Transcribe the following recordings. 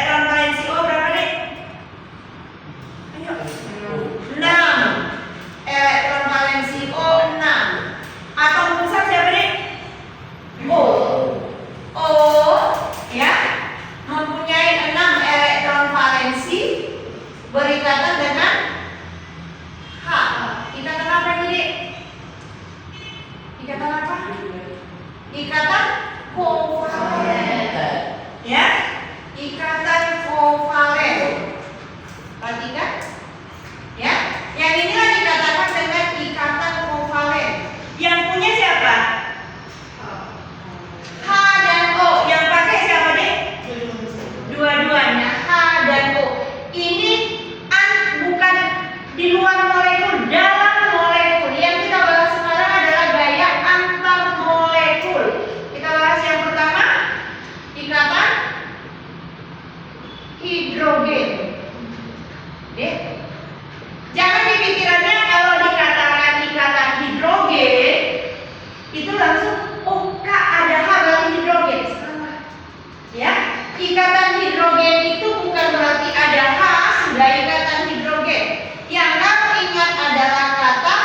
Elektron valensi O berapa, Dek? Ayo. 6. Elektron valensi O 6. Atom pusat siapa, Dek? O. O ya mempunyai 6 elektron valensi berikatan dengan H. Ikatan apa ini, Dek? Ikatan apa? Ikatan kovalen. Ya, ikatan kovalen. Perhatikan. Ya, yang inilah dikatakan dengan ikatan kovalen. Yang punya siapa? H dan O. Yang pakai siapa, Dek? Dua-duanya H dan O. Ini bukan di luar molekul, dalam molekul. Yang kita bahas sekarang adalah gaya antar molekul. Kita bahas yang pertama, ikatan hidrogen. Dek, jangan dipikirannya kalau dikatakan ikatan hidrogen itu langsung Kak ada H berarti hidrogen. Salah. Ya, ikatan hidrogen itu bukan berarti ada H sudah ikatan hidrogen. Yang kamu ingat adalah kata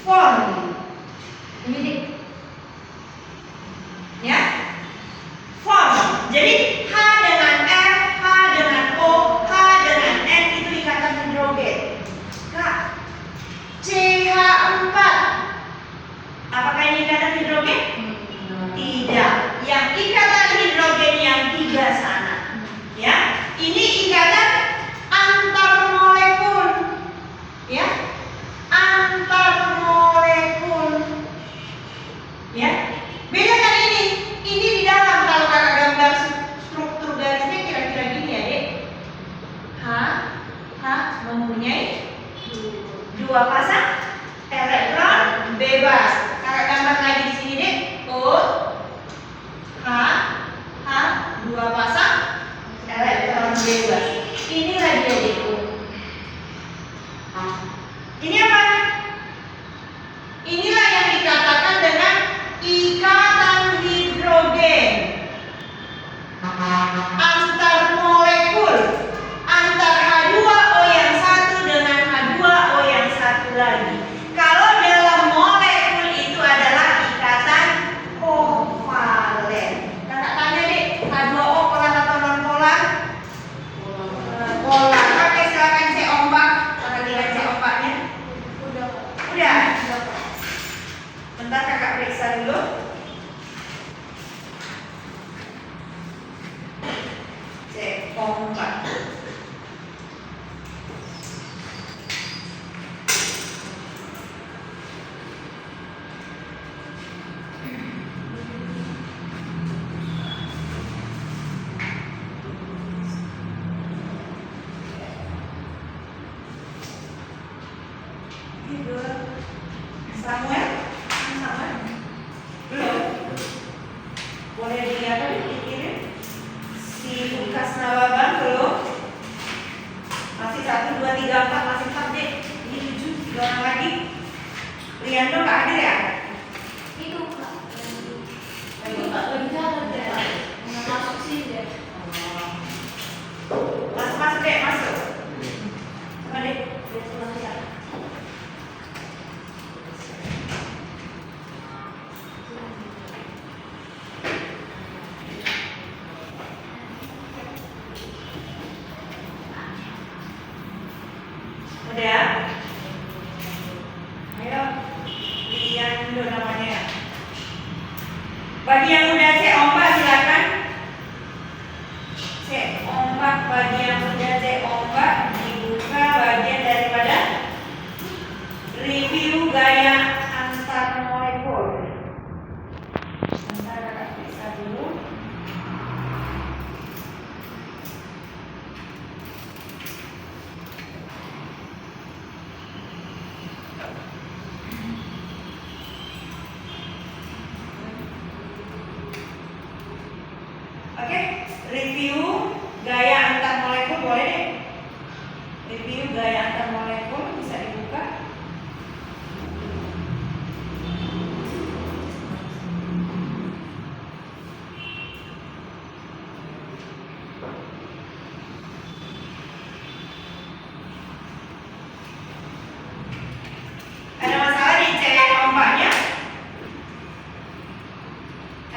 form. Ini Dek. Ya, form. Jadi H dengan F, H dengan O, H dengan N itu ikatan hidrogen. Kak, CH4 apakah ini ikatan hidrogen? Tidak. Yang ikatan hidrogen yang 3 sana. Ya, ini ikatan antar molekul. Ya, antar molekul. Ya, beda kan ini? Ini di dalam. Kalau kakak gambar struktur garisnya kira-kira gini ya, Dek. H mempunyai 2 pasang elektron bebas. Kakak gambar lagi di sini, Dek. O, H, 2 pasang elektron bebas. Inilah dia, Dek. Ini apa? Inilah yang dikatakan dengan ikatan hidrogen antar molekul, antar H2O yang satu dengan H2O yang satu lagi. Kalau dalam molekul itu adalah ikatan kovalen. Kakak tanya, Dek, H2O polar atau non polar? Polar. Oke, silakan cek ombak. Perhatikan cek ombaknya. Udah. Bentar kakak periksa dulu. Cek ombak. Samuel? Belum? Boleh dilihat dikirim? Si Lukas Nawaban belum? Masih 1, 2, 3, 4, masih 4, Dek. Ini 7, 3 orang lagi. Riando nggak hadir ya? Itu Kak. Itu Kak lagi jalan deh. Masuk sih deh. Masuk, Dek, masuk. Coba, Dek. Udah? Ayo, lihat dulu namanya. Bagi yang udah cek ombak silakan. Cek ombak, bagi yang udah cek ombak dibuka bagian daripada review gaya antar molekul. Bentar kakak periksa dulu. Oke, review gaya antar molekul boleh deh. Review gaya antar molekul bisa dibuka.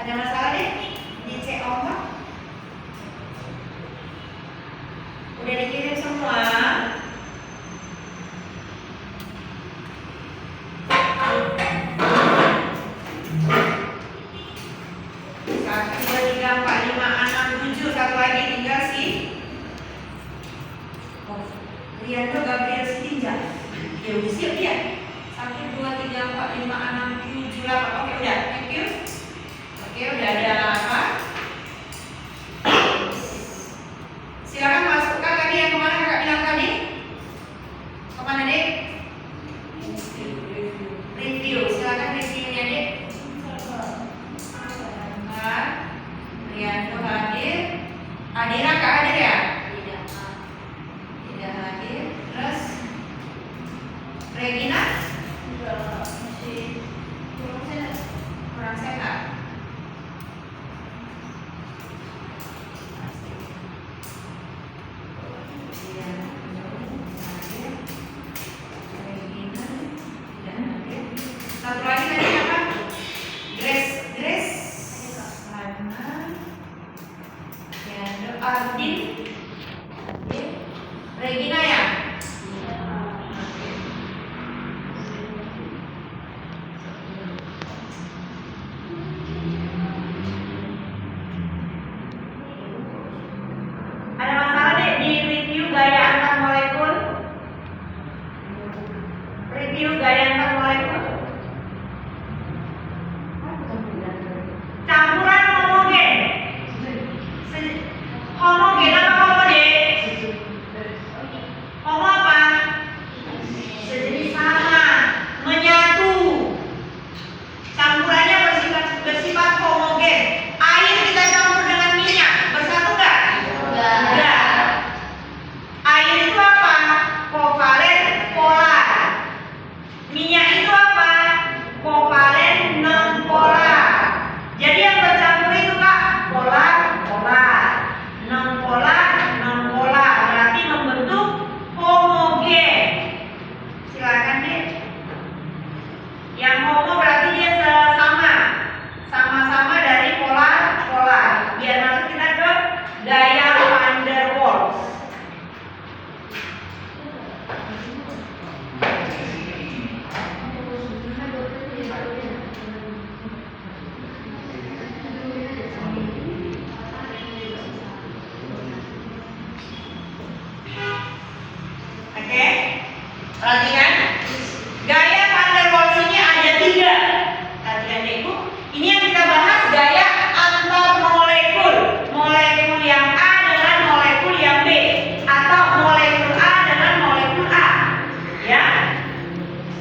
Ada masalah deh di C ombak? Udah dikirim semua? Satu, dua, tiga, empat, lima, enam, tujuh. Satu lagi tinggal si Rianto Gabriel Sitinja. Ya udah siap dia. 1, 2, 3, 4, 5, 6, 7, 8. Oke udah, thank you. Oke udah ada apa? Silakan masukkan tadi yang kemana kakak bilang tadi? Kemana dek? Review. Silakan reviewnya dek. Rianto hadir. Adira kak hadir ya? Tidak hadir. Terus Regina? Kurang sehat. Satu lagi tadi apa? Grace Hana Ardin Regina ya? Ada masalah deh di review gaya antar molekul? Review gaya antar molekul? Campuran homogen. Homogen apa homogen? Homo apa? Sejenis sama, menyatu. Campurannya bersifat homogen. Air kita campur dengan minyak, bersatu nggak? Enggak. Air itu apa? Kovalen polar. Minyak itu apa? Kovalen non polar. Jadi yang bercampur itu kak polar, polar, non polar, non polar. Berarti membentuk homogen. Silakan deh. Yang homo berarti dia sama-sama dari polar, polar. Biar masuk kita ke gaya van der Waals. Oke, perhatikan. Gaya van der Waals ini ada 3. Perhatikan deh Bu. Ini yang kita bahas gaya antar molekul. Molekul yang A dengan molekul yang B, atau molekul A dengan molekul A. Ya.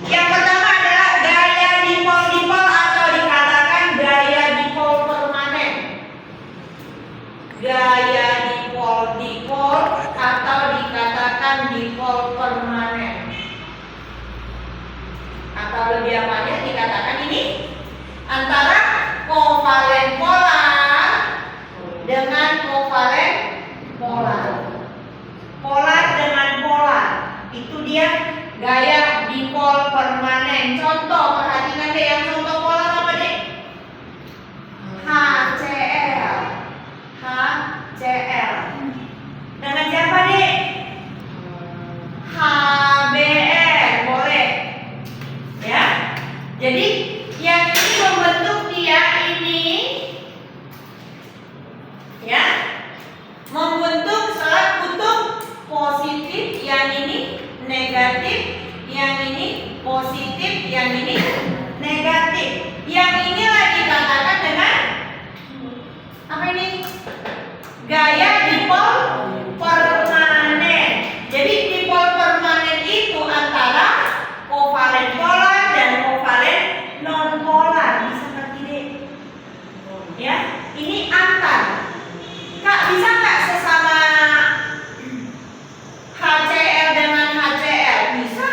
Yang pertama adalah gaya dipol-dipol atau dikatakan gaya dipol permanen. Gaya dipol-dipol atau dikatakan dipol permanen. Atau lebih apanya dikatakan ini antara kovalen polar dengan kovalen polar. Polar dengan polar. Itu dia gaya dipol permanen. Contoh, perhatikan deh yang contoh polar apa deh? HCl. HCl. Dengan siapa deh? HBr. Boleh. Ya. Jadi yang ini membentuk dia ini, ya, membentuk salah kutub positif, yang ini negatif, yang ini positif, yang ini negatif. Yang inilah dikatakan dengan apa ini? Gaya dipol permanen. Jadi dipol permanen itu antara kovalen polar dan kovalen non polar. Bisa ngerti deh? Ya, ini antar. Kak, bisa nggak sesama HCl dengan HCl? Bisa.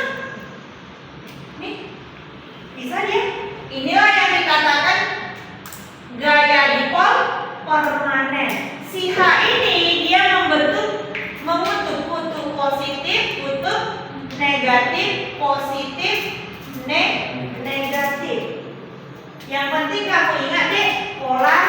Nih, bisa dia. Inilah yang dikatakan gaya dipol permanen. Si H ini dia membentuk kutub positif, kutub negatif, positif, negatif. Yang penting kamu ingat deh, polar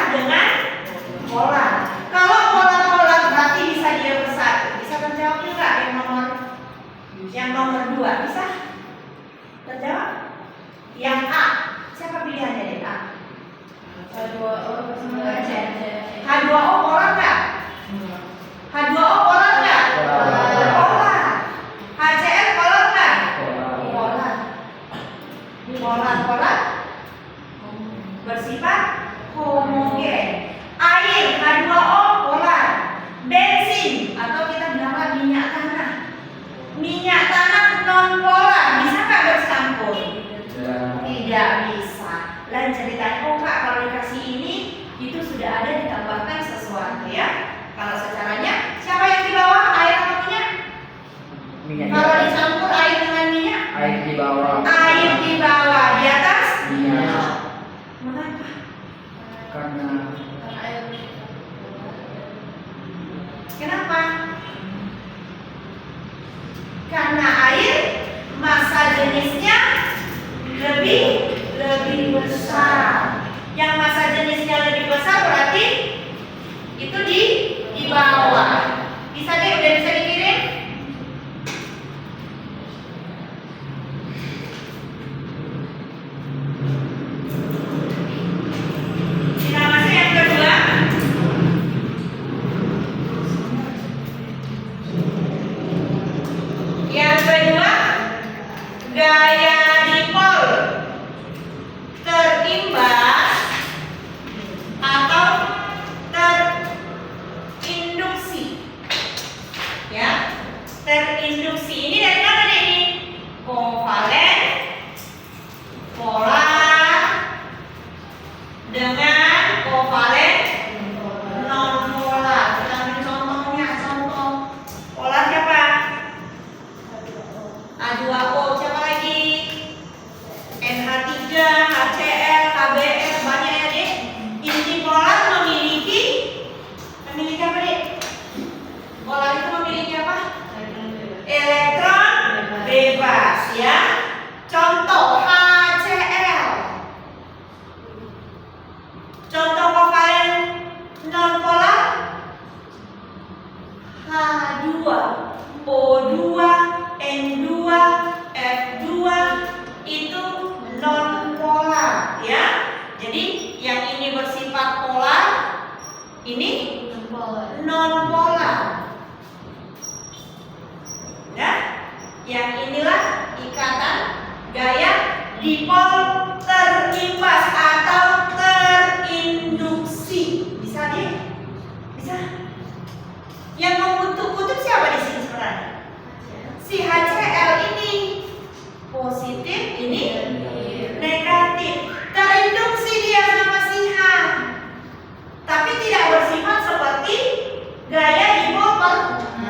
Karena air Kenapa? Karena air massa jenisnya lebih besar. Yang massa jenisnya lebih besar berarti itu di bawah. Bisa deh, udah bisa dikirim? Kita masuk yang kedua. Yang kedua, gaya dipol terimbas atau terinduksi. Ya, terinduksi ini dari mana nih? Kovalen, polar, dengan kovalen non polar. Kita ambil contohnya, contoh polar siapa? H2O, siapa lagi? NH3, HCl, KBr, banyak ya dek. Inti polar memiliki apa dek? Polar itu memiliki apa? Elektron bebas ya. Contoh HCl. Contoh kovalen non polar H2, O2, N2, F2 itu non polar ya. Jadi yang ini bersifat polar, ini non polar. Ya, yang inilah ikatan gaya dipol terimbas atau terinduksi. Bisa deh? Bisa? Yang membentuk kutub siapa di sini sebenarnya? Si HCl ini positif, ini negatif. Terinduksi dia sama si H. Tapi tidak bersifat seperti gaya dipol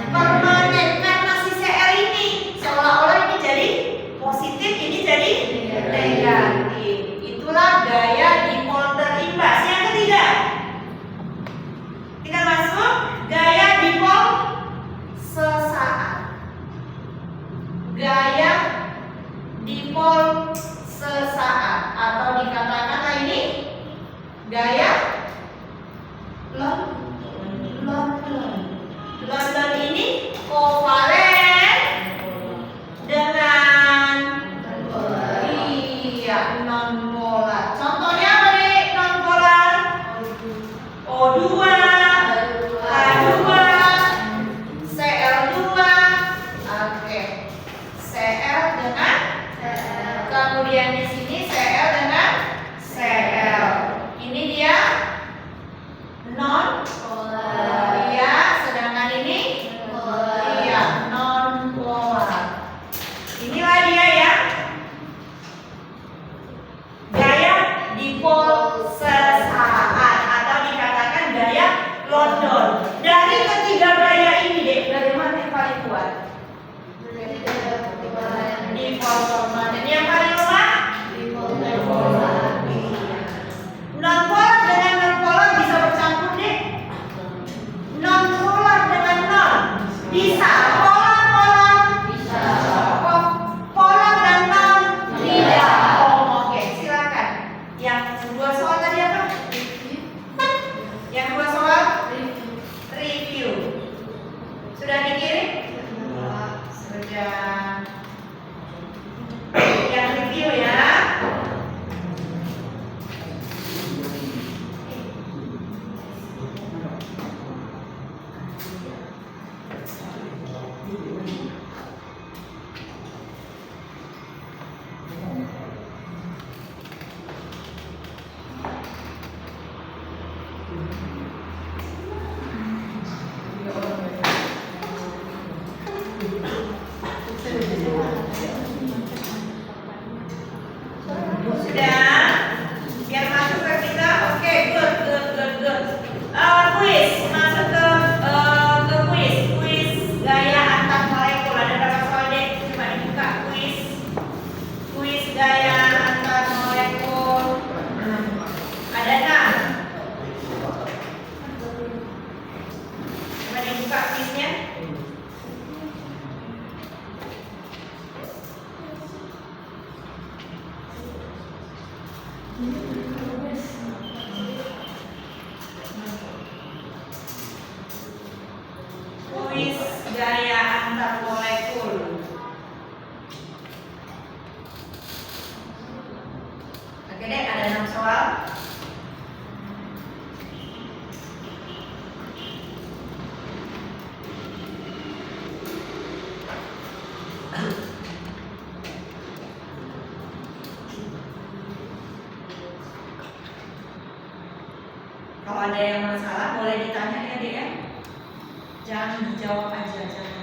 permanen karena si Cl ini seolah-olah ini jadi positif, ini jadi negatif. Itulah Kalau ada yang masalah boleh ditanya ya Dek ya. Jangan dijawab aja, jangan.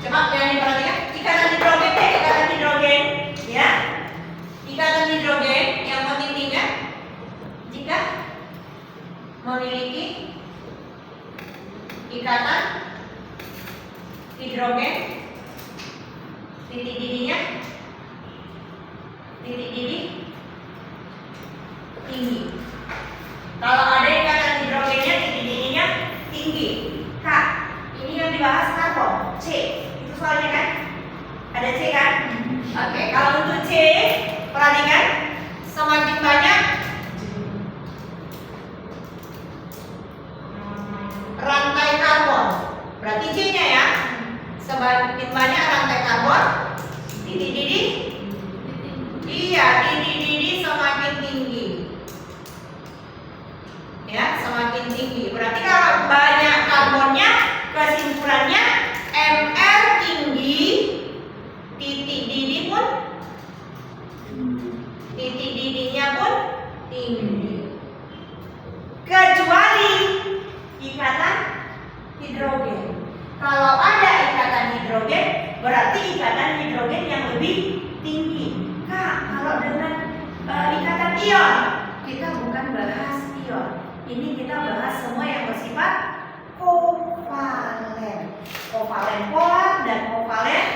Coba yang diperhatikan, ikatan hidrogen deh, ikatan hidrogen, ya. Ikatan hidrogen yang penting diingat, jika memiliki ikatan hidrogen, titik didihnya, titik didih tinggi. Kalau ada ikatan hidrogennya, titik didihnya tinggi. Kak, ini yang dibahas karbon, C. Soalnya kan ada C kan? Oke, kalau untuk C perhatikan semakin banyak rantai karbon, berarti C-nya ya. Semakin banyak rantai karbon, titik didih, iya titik didih semakin tinggi, ya semakin tinggi. Berarti kalau banyak karbonnya, kesimpulannya Mr tinggi, titik didih pun, titik didihnya pun tinggi. Kecuali ikatan hidrogen. Kalau ada ikatan hidrogen, berarti ikatan hidrogen yang lebih tinggi. Kak, kalau dengan ikatan ion, kita bukan bahas ion. Ini kita bahas semua yang bersifat kovalen. Kovalen polar dan kovalen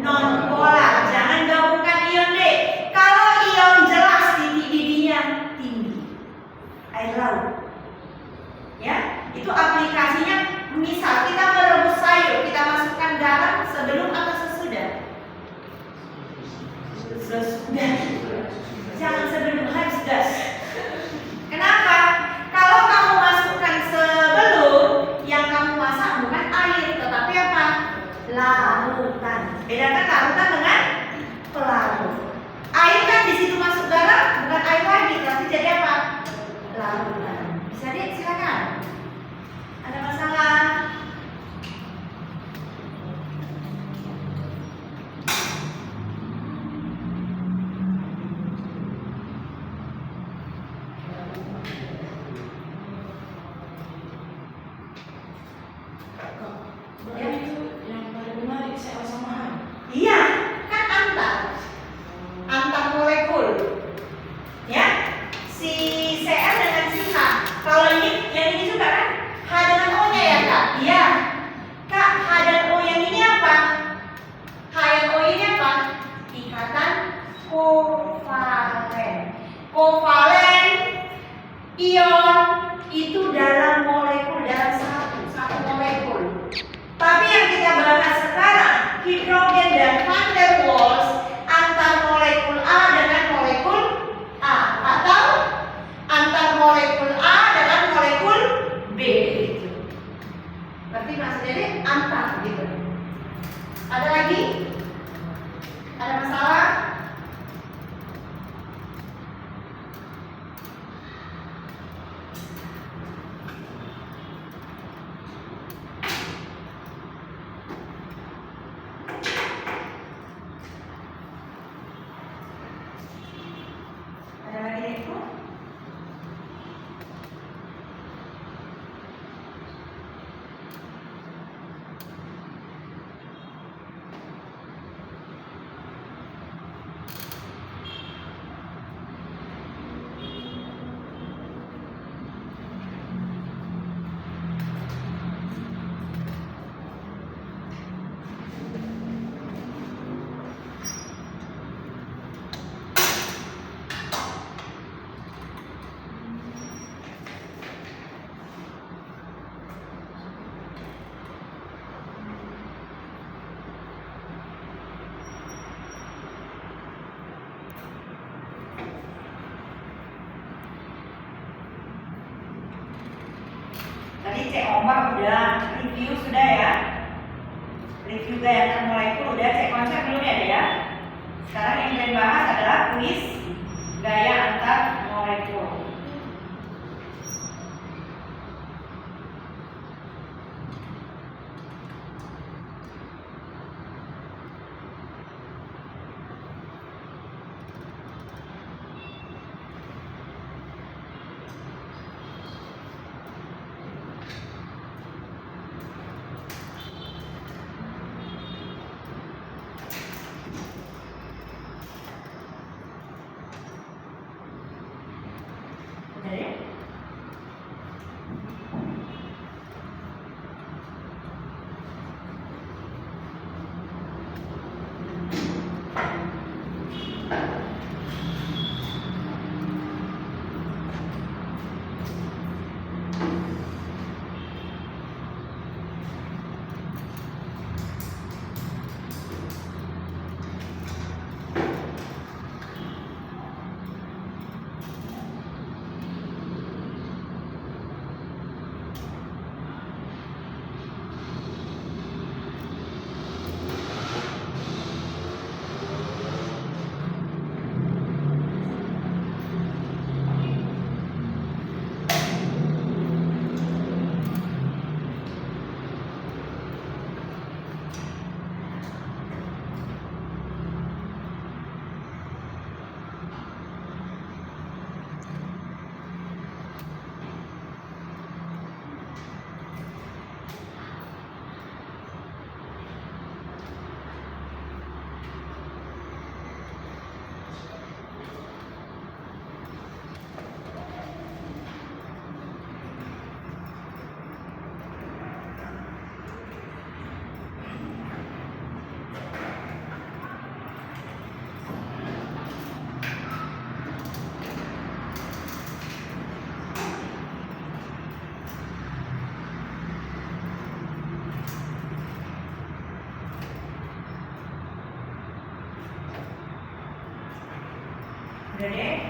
non polar. Jangan gabungkan ion deh. Kalau ion jelas titik didihnya tinggi. Air laut. Ya, itu aplikasinya. Misal kita merebus sayur, kita masukkan garam sebelum atau sesudah? Sesudah. Jangan sebelum, harus gas. Kenapa? Kalau kamu masukkan sebelum, yang kamu masak bukan air, tetapi apa? Larutan. Bedakan larutan dengan pelarut. Air kan di situ masuk garam, bukan air lagi, tapi jadi apa? Larutan. Bisa deh, silakan. Ada masalah? Iya, kan antar molekul, ya. Si Cl dengan si H. Kalau ini, yang ini juga kan H dengan O-nya ya kak? Iya. Kak, H dan O yang ini apa? H yang O ini apa? Ikatan kovalen. Kovalen ion itu dalam molekul, dalam satu molekul. Tapi yang kita bahas sekarang, hidrogen dan van der Waals antar molekul cek ombak udah, review sudah ya. Review gaya antar molekul udah, cek konsep belum ya, ya. Sekarang yang kalian bahas adalah kuis gaya antar molekul. Udah ya? Udah deh.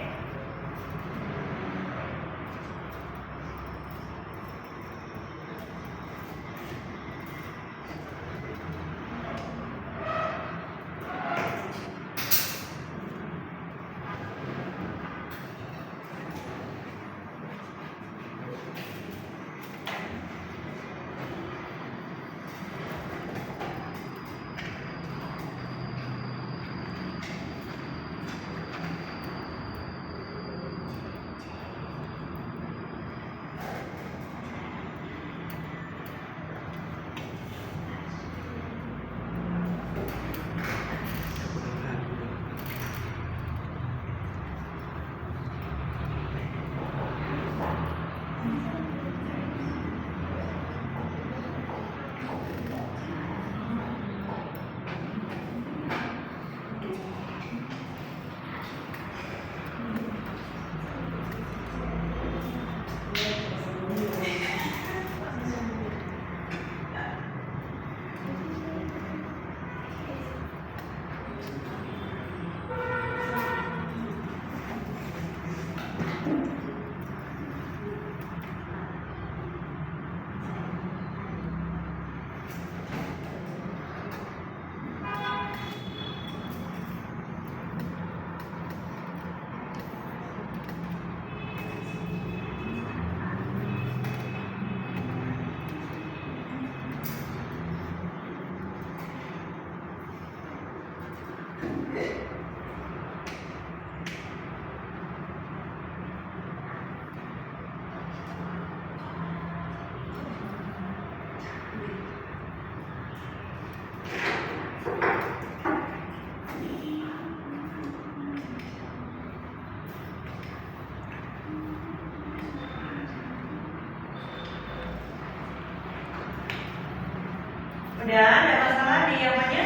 Udah, ada masalah di apanya?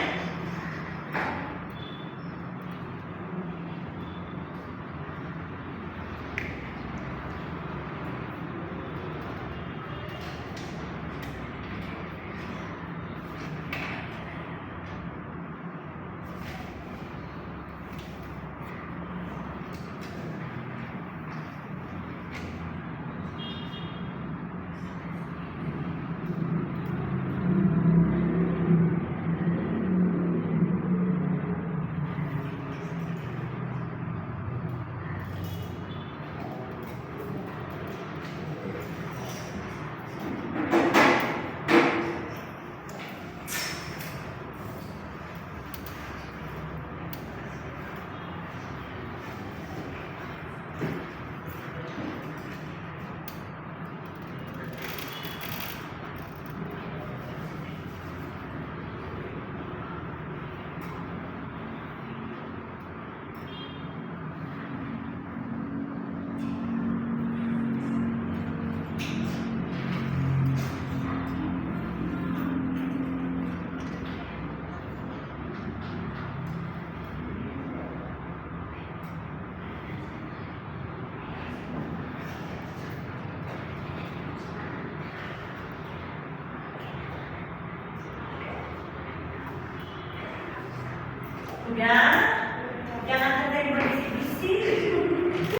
Ya,